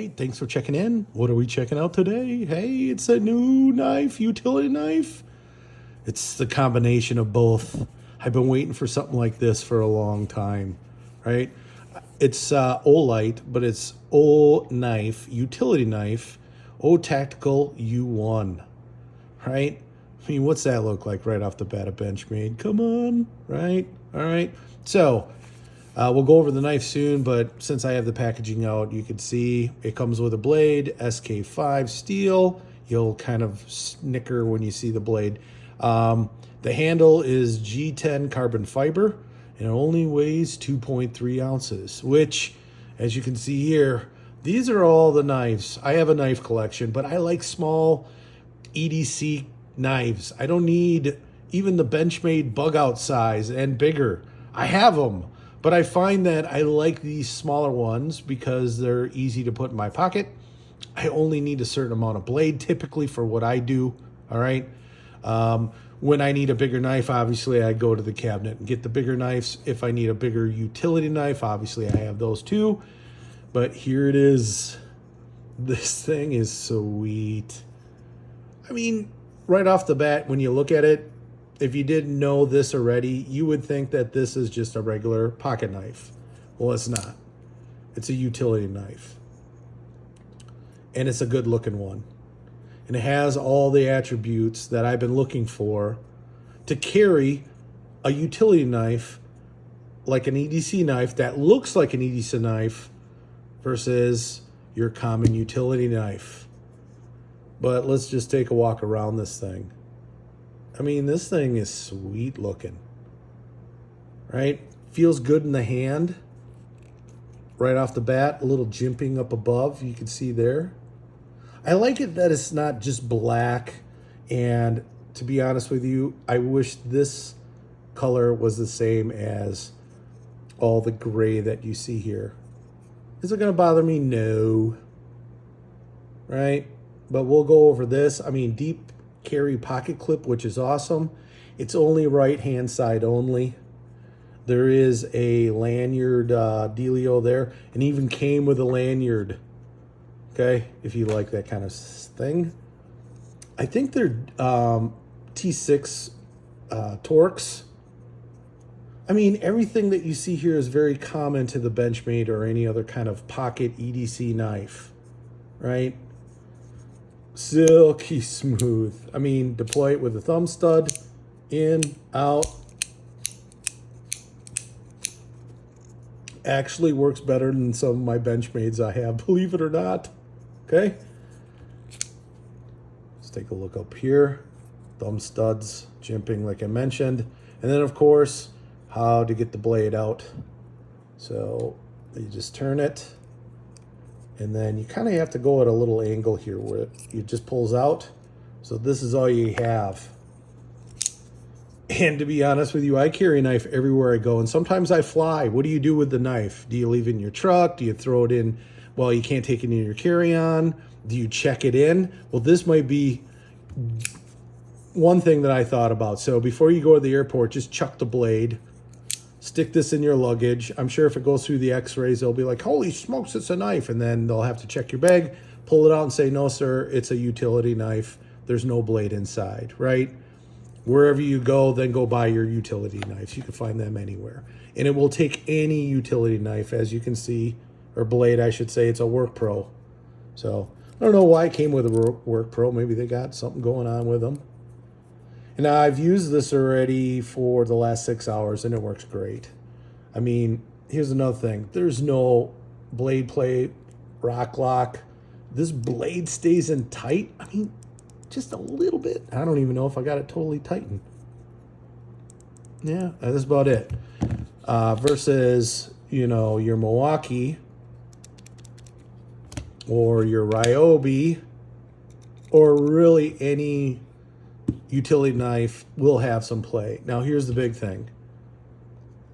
right, thanks for checking in. What are we checking out today? Hey, it's a new knife, utility knife. It's the combination of both. I've been waiting for something like this for a long time, right? It's Olight, but it's Oknife, utility knife, Otacle U1, right? I mean, what's that look like right off the bat of Benchmade? Come on, right? All right. So we'll go over the knife soon, but since I have the packaging out, you can see it comes with a blade, SK5 steel. You'll kind of snicker when you see the blade. The handle is G10 carbon fiber, and it only weighs 2.3 ounces, which, as you can see here, these are all the knives. I have a knife collection, but I like small EDC knives. I don't need even the Benchmade bug out size and bigger. I have them, but I find that I like these smaller ones because they're easy to put in my pocket. I only need a certain amount of blade typically for what I do, all right? When I need a bigger knife, obviously I go to the cabinet and get the bigger knives. If I need a bigger utility knife, obviously I have those too. But here it is. This thing is sweet. I mean, right off the bat, when you look at it, if you didn't know this already, you would think that this is just a regular pocket knife. Well, it's not. It's a utility knife. And it's a good looking one. And it has all the attributes that I've been looking for to carry a utility knife like an EDC knife that looks like an EDC knife versus your common utility knife. But let's just take a walk around this thing. I mean, this thing is sweet looking, right? Feels good in the hand. Right off the bat, a little jimping up above, you can see there. I like it that it's not just black, and to be honest with you, I wish this color was the same as all the gray that you see here. Is it going to bother me? No. Right? But we'll go over this. I mean, deep carry pocket clip, which is awesome. It's only right hand side only. There is a lanyard dealio there, and even came with a lanyard. Okay, if you like that kind of thing. I think they're T6 Torx. I mean, everything that you see here is very common to the Benchmade or any other kind of pocket EDC knife, right? Silky smooth. I mean, deploy it with a thumb stud, in, out. Actually works better than some of my Benchmades I have, believe it or not. Okay, let's take a look up here. Thumb studs, jimping like I mentioned. And then of course, how to get the blade out. So you just turn it, and then you kind of have to go at a little angle here where it just pulls out. So this is all you have. And to be honest with you, I carry a knife everywhere I go, and sometimes I fly. What do you do with the knife? Do you leave it in your truck? Do you throw it in? Well, you can't take it in your carry-on. Do you check it in? Well, this might be one thing that I thought about. So before you go to the airport, just chuck the blade. Stick this in your luggage. I'm sure if it goes through the x-rays, they'll be like, holy smokes, it's a knife. And then they'll have to check your bag, pull it out and say, no, sir, it's a utility knife. There's no blade inside, right? Wherever you go, then go buy your utility knives. You can find them anywhere. And it will take any utility knife, as you can see, or blade, I should say. It's a WorkPro. So I don't know why it came with a WorkPro. Maybe they got something going on with them. And I've used this already for the last 6 hours, and it works great. I mean, here's another thing. There's no blade plate, rock lock. This blade stays in tight. I mean, just a little bit. I don't even know if I got it totally tightened. Yeah, that's about it. Versus, you know, your Milwaukee or your Ryobi, or really any utility knife will have some play. Now, here's the big thing.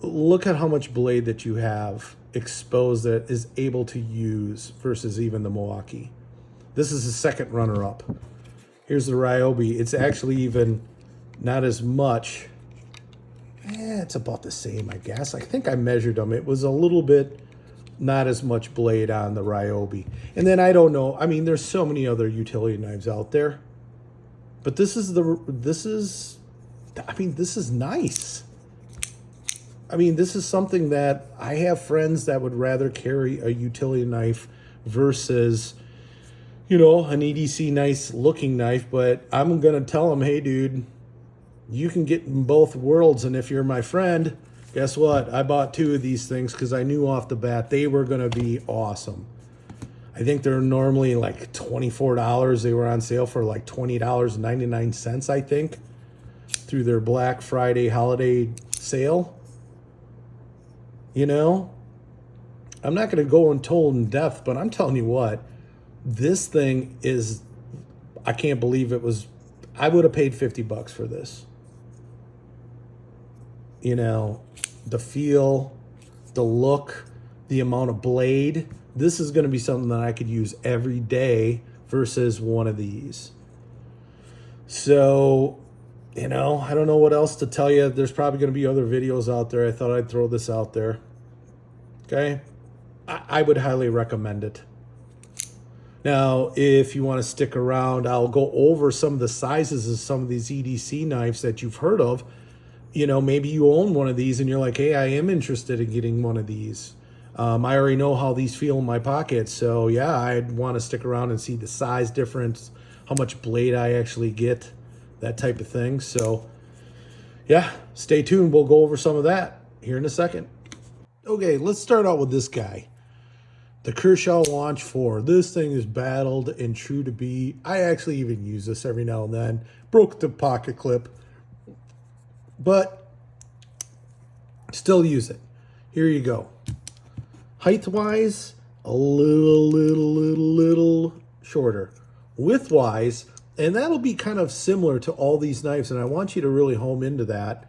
Look at how much blade that you have exposed that is able to use versus even the Milwaukee. This is the second runner-up. Here's the Ryobi. It's actually even not as much. It's about the same, I guess. I think I measured them. It was a little bit not as much blade on the Ryobi. And then I don't know. I mean, there's so many other utility knives out there, but this is nice. I mean, this is something that I have friends that would rather carry a utility knife versus, you know, an EDC nice looking knife. But I'm going to tell them, hey, dude, you can get in both worlds. And if you're my friend, guess what? I bought 2 of these things because I knew off the bat they were going to be awesome. I think they're normally like $24. They were on sale for like $20.99, I think, through their Black Friday holiday sale. You know, I'm not going to go untold in depth, but I'm telling you what, this thing is, I can't believe it was, I would have paid $50 for this. You know, the feel, the look, the amount of blade. This is going to be something that I could use every day versus one of these. So, you know, I don't know what else to tell you. There's probably going to be other videos out there. I thought I'd throw this out there. Okay? I would highly recommend it. Now, if you want to stick around, I'll go over some of the sizes of some of these EDC knives that you've heard of. You know, maybe you own one of these and you're like, hey, I am interested in getting one of these. I already know how these feel in my pocket. So, yeah, I'd want to stick around and see the size difference, how much blade I actually get, that type of thing. So, yeah, stay tuned. We'll go over some of that here in a second. Okay, let's start out with this guy. The Kershaw Launch 4. This thing is battled and true to be. I actually even use this every now and then. Broke the pocket clip, but still use it. Here you go. Height-wise, a little shorter. Width-wise, and that'll be kind of similar to all these knives, and I want you to really home into that.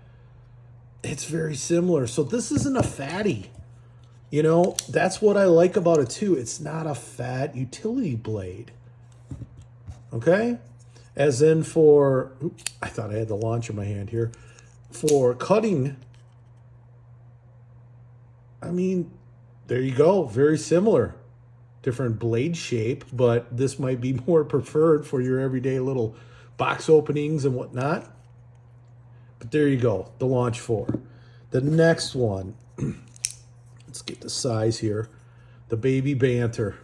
It's very similar. So this isn't a fatty. You know, that's what I like about it too. It's not a fat utility blade. Okay? As in for, oops, I thought I had the launch in my hand here. For cutting, I mean, there you go. Very similar. Different blade shape, but this might be more preferred for your everyday little box openings and whatnot. But there you go, the Launch 4. The next one, let's get the size here. The Baby Banter.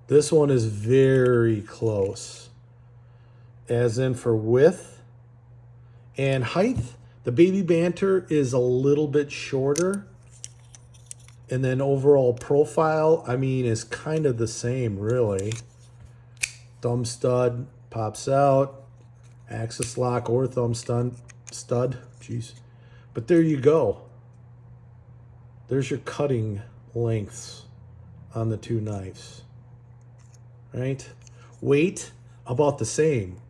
This one is very close. As in for width and height, the Baby Banter is a little bit shorter. And then overall profile, I mean, is kind of the same, really. Thumb stud pops out. Axis lock or thumb stud. Jeez. But there you go. There's your cutting lengths on the 2 knives. Right? Weight, about the same.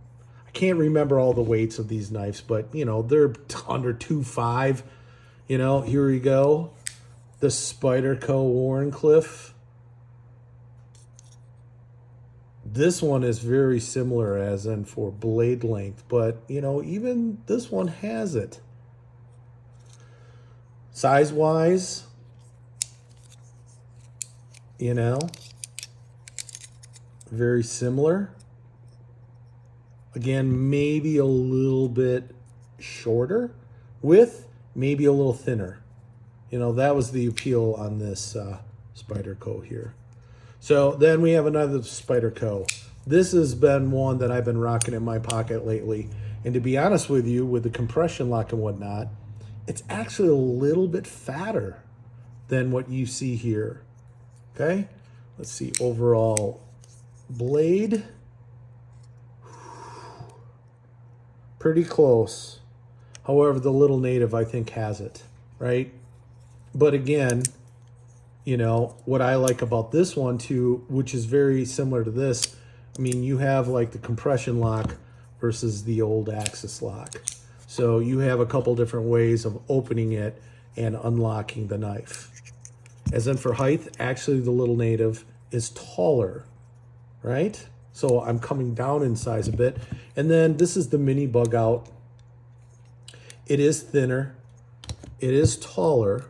I can't remember all the weights of these knives, but, you know, they're under 2.5. You know, here we go. The Spyderco Wharncliffe. This one is very similar as in for blade length, but, you know, even this one has it. Size-wise, you know, very similar. Again, maybe a little bit shorter. Width, maybe a little thinner. You know, that was the appeal on this Spyderco here. So then we have another Spyderco. This has been one that I've been rocking in my pocket lately. And to be honest with you, with the compression lock and whatnot, it's actually a little bit fatter than what you see here. Okay? Let's see, overall blade. Pretty close. However, the Little Native, I think, has it, right? But again, you know, what I like about this one too, which is very similar to this, I mean, you have like the compression lock versus the old axis lock. So you have a couple different ways of opening it and unlocking the knife. As in for height, actually the Little Native is taller, right? So I'm coming down in size a bit. And then this is the mini bug out. It is thinner. It is taller.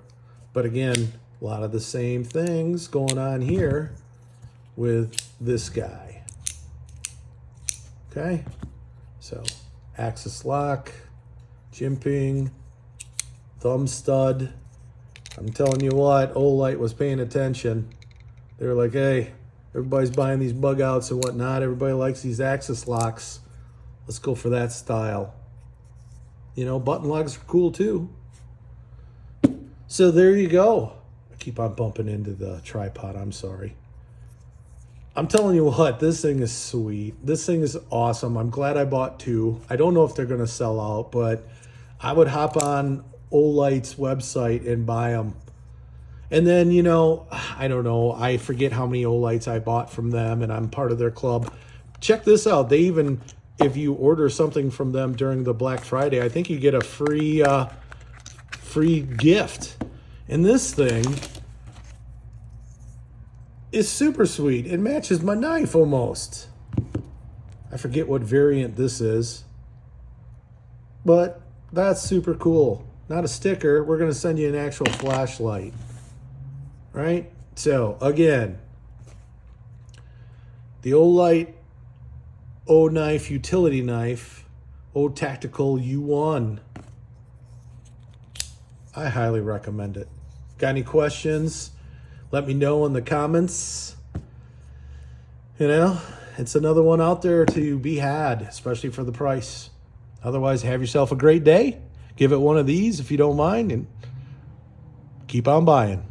But again, A lot of the same things going on here with this guy. Okay, so axis lock, jimping, thumb stud. I'm telling you what, Olight was paying attention. They were like, hey, everybody's buying these bug outs and whatnot. Everybody likes these axis locks. Let's go for that style. You know, button locks are cool too. So there you go. I keep on bumping into the tripod, I'm sorry. I'm telling you what, this thing is sweet. This thing is awesome. I'm glad I bought two. I don't know if they're going to sell out, but I would hop on Olight's website and buy them. And then, you know, I don't know. I forget how many Olights I bought from them, and I'm part of their club. Check this out. They even, if you order something from them during the Black Friday, I think you get a free gift. And this thing is super sweet. It matches my knife almost. I forget what variant this is, but that's super cool. Not a sticker. We're going to send you an actual flashlight, right? So again, the Olight Oknife Utility Knife, Otacle U1. I highly recommend it. Got any questions? Let me know in the comments. You know, it's another one out there to be had, especially for the price. Otherwise, have yourself a great day. Give it one of these if you don't mind, and keep on buying.